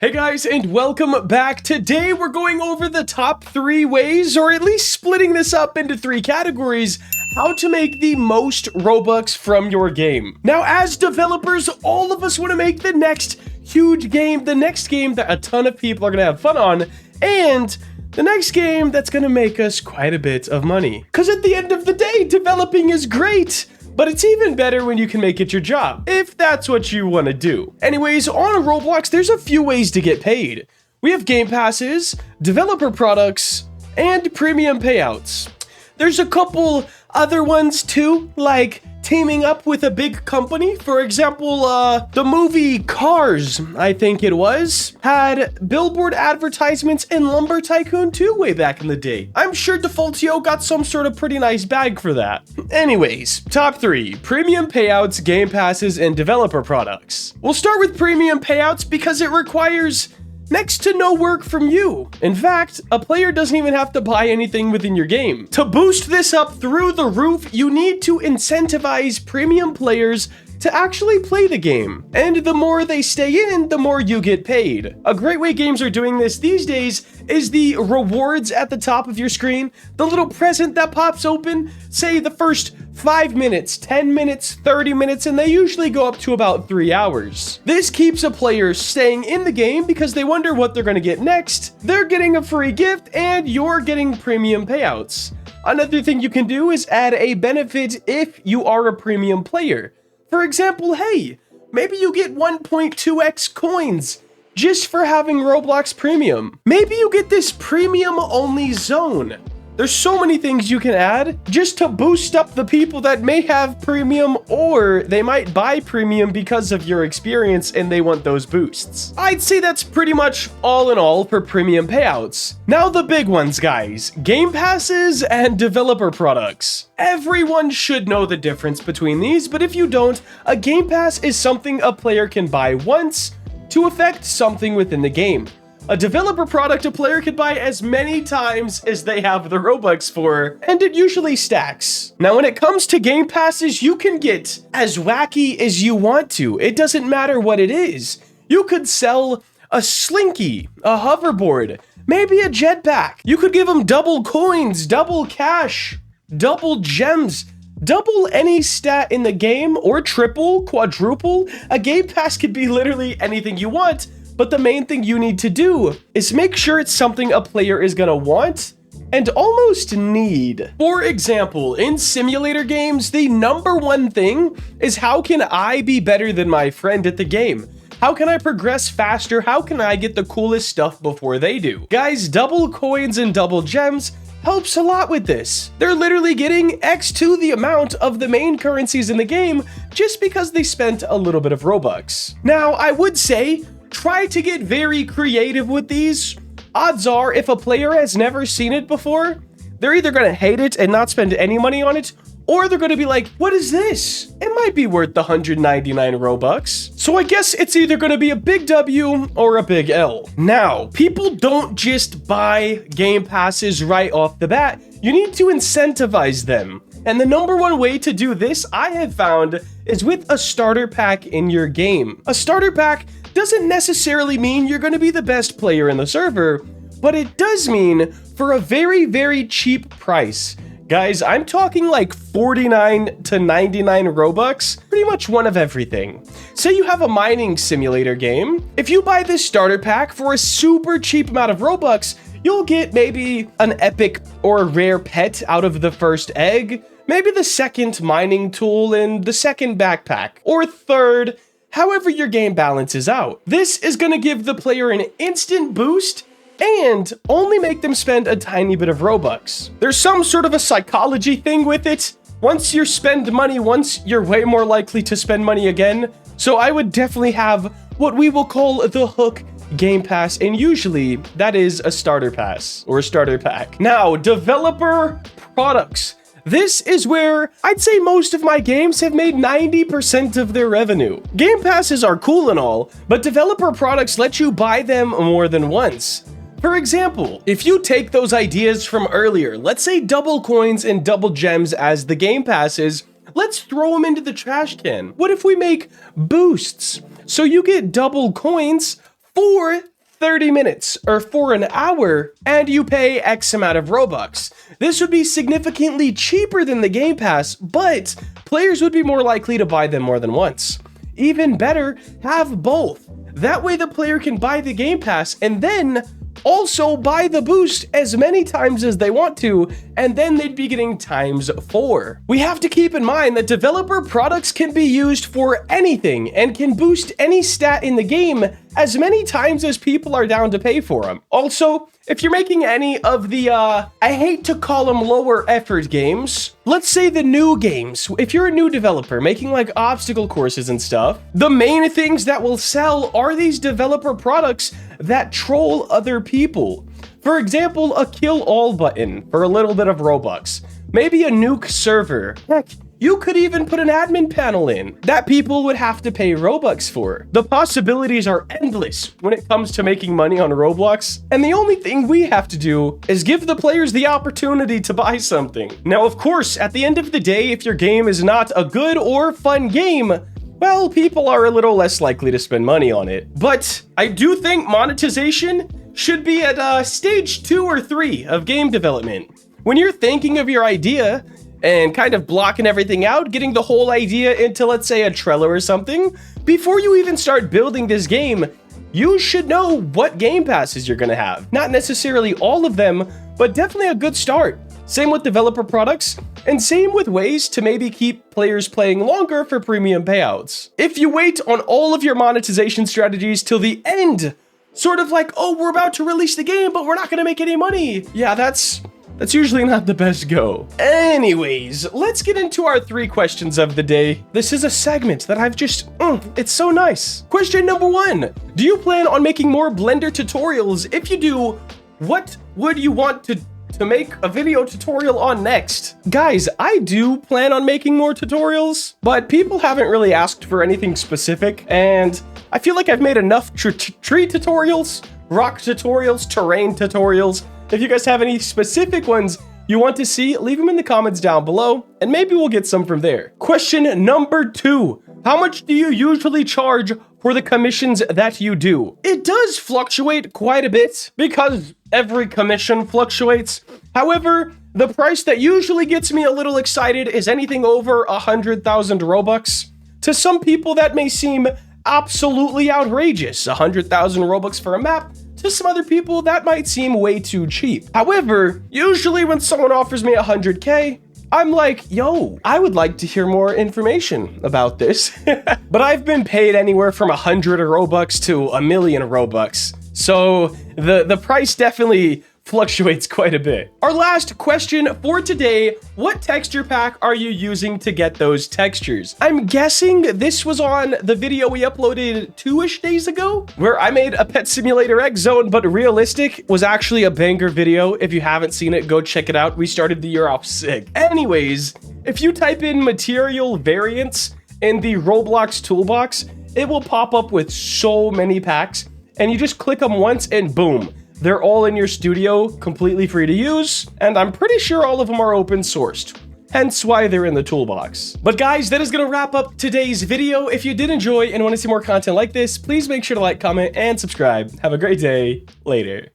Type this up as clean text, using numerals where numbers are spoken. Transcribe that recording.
Hey guys, and welcome back. Today we're going over the top 3 ways, or at least splitting this up into 3 categories, how to make the most Robux from your game. Now, as developers, all of us want to make the next huge game, the next game that a ton of people are going to have fun on, and the next game that's going to make us quite a bit of money. Because at the end of the day, developing is great, but it's even better when you can make it your job, if that's what you want to do. Anyways, on Roblox, there's a few ways to get paid. We have game passes, developer products, and premium payouts. There's a couple other ones too, like teaming up with a big company. For example, the movie Cars, I think it was, had billboard advertisements in Lumber Tycoon 2 way back in the day. I'm sure Defaultio got some sort of pretty nice bag for that. Anyways, top 3, premium payouts, game passes, and developer products. We'll start with premium payouts because it requires next to no work from you. In fact, a player doesn't even have to buy anything within your game. To boost this up through the roof, you need to incentivize premium players to actually play the game. And the more they stay in, the more you get paid. A great way games are doing this these days is the rewards at the top of your screen. The little present that pops open, say the first 5 minutes, 10 minutes, 30 minutes, and they usually go up to about 3 hours. This keeps a player staying in the game because they wonder what they're gonna get next. They're getting a free gift and you're getting premium payouts. Another thing you can do is add a benefit if you are a premium player. For example, hey, maybe you get 1.2x coins just for having Roblox Premium. Maybe you get this premium only zone. There's so many things you can add just to boost up the people that may have premium, or they might buy premium because of your experience and they want those boosts. I'd say that's pretty much all in all for premium payouts. Now the big ones, guys. Game passes and developer products. Everyone should know the difference between these, but if you don't, a game pass is something a player can buy once to affect something within the game. A developer product a player can buy as many times as they have the Robux for, and it usually stacks. Now, when it comes to game passes, you can get as wacky as you want to. It doesn't matter what it is. You could sell a slinky, a hoverboard, maybe a jetpack. You could give them double coins, double cash, double gems, double any stat in the game, or triple, quadruple. A game pass could be literally anything you want. But the main thing you need to do is make sure it's something a player is gonna want and almost need. For example, in simulator games, the #1 thing is how can I be better than my friend at the game? How can I progress faster? How can I get the coolest stuff before they do? Guys, double coins and double gems helps a lot with this. They're literally getting X to the amount of the main currencies in the game just because they spent a little bit of Robux. Now, I would say, try to get very creative with these. Odds are, if a player has never seen it before, they're either going to hate it and not spend any money on it, or they're going to be like, what is this? It might be worth the 199 Robux. So I guess it's either going to be a big W or a big L. Now, people don't just buy game passes right off the bat. You need to incentivize them. And the #1 way to do this, I have found, is with a starter pack in your game. A starter pack doesn't necessarily mean you're going to be the best player in the server, but it does mean for a very, very cheap price. Guys, I'm talking like 49 to 99 Robux, pretty much one of everything. Say you have a mining simulator game. If you buy this starter pack for a super cheap amount of Robux, you'll get maybe an epic or rare pet out of the first egg, maybe the second mining tool and the second backpack, or third, however your game balances out. This is going to give the player an instant boost and only make them spend a tiny bit of Robux. There's some sort of a psychology thing with it. Once you spend money once, you're way more likely to spend money again. So I would definitely have what we will call the hook game pass, and usually that is a starter pass or a starter pack. Now, developer products. This is where I'd say most of my games have made 90% of their revenue. Game passes are cool and all, but developer products let you buy them more than once. For example, if you take those ideas from earlier, let's say double coins and double gems as the game passes, let's throw them into the trash can. What if we make boosts? So you get double coins for 30 minutes or for an hour and you pay X amount of Robux. This would be significantly cheaper than the Game Pass, but players would be more likely to buy them more than once. Even better, have both. That way the player can buy the Game Pass and then also buy the boost as many times as they want to, and then they'd be getting ×4. We have to keep in mind that developer products can be used for anything and can boost any stat in the game as many times as people are down to pay for them. Also, if you're making any of the, I hate to call them lower effort games, let's say the new games, if you're a new developer making like obstacle courses and stuff, the main things that will sell are these developer products that troll other people. For example, a kill all button for a little bit of Robux, maybe a nuke server. Heck, you could even put an admin panel in that people would have to pay Robux for. The possibilities are endless when it comes to making money on Roblox, and the only thing we have to do is give the players the opportunity to buy something. Now, of course, at the end of the day, if your game is not a good or fun game, well, people are a little less likely to spend money on it. But I do think monetization should be at stage 2 or 3 of game development. When you're thinking of your idea and kind of blocking everything out, getting the whole idea into, let's say, a Trello or something, before you even start building this game, you should know what game passes you're gonna have. Not necessarily all of them, but definitely a good start. Same with developer products, and same with ways to maybe keep players playing longer for premium payouts. If you wait on all of your monetization strategies till the end, sort of like, oh, we're about to release the game, but we're not gonna make any money. Yeah, that's usually not the best go. Anyways, let's get into our 3 questions of the day. This is a segment that I've just, it's so nice. Question number 1, do you plan on making more Blender tutorials? If you do, what would you want to make a video tutorial on next? Guys, I do plan on making more tutorials, but people haven't really asked for anything specific, and I feel like I've made enough tree tutorials, rock tutorials, terrain tutorials. If you guys have any specific ones you want to see, leave them in the comments down below, and maybe we'll get some from there. Question number 2, how much do you usually charge for the commissions that you do? It does fluctuate quite a bit because every commission fluctuates. However, the price that usually gets me a little excited is anything over 100,000 Robux. To some people that may seem absolutely outrageous, 100,000 Robux for a map. To some other people, that might seem way too cheap. However, usually when someone offers me 100K, I'm like, yo, I would like to hear more information about this. But I've been paid anywhere from 100 Robux to 1,000,000 Robux. So the price definitely fluctuates quite a bit. Our last question for today, what texture pack are you using to get those textures? I'm guessing this was on the video we uploaded 2-ish days ago, where I made a Pet Simulator X Zone, but realistic was actually a banger video. If you haven't seen it, go check it out. We started the year off sick. Anyways, if you type in material variants in the Roblox toolbox, it will pop up with so many packs, and you just click them once and boom. They're all in your studio, completely free to use, and I'm pretty sure all of them are open sourced. Hence why they're in the toolbox. But guys, that is gonna wrap up today's video. If you did enjoy and want to see more content like this, please make sure to like, comment, and subscribe. Have a great day. Later.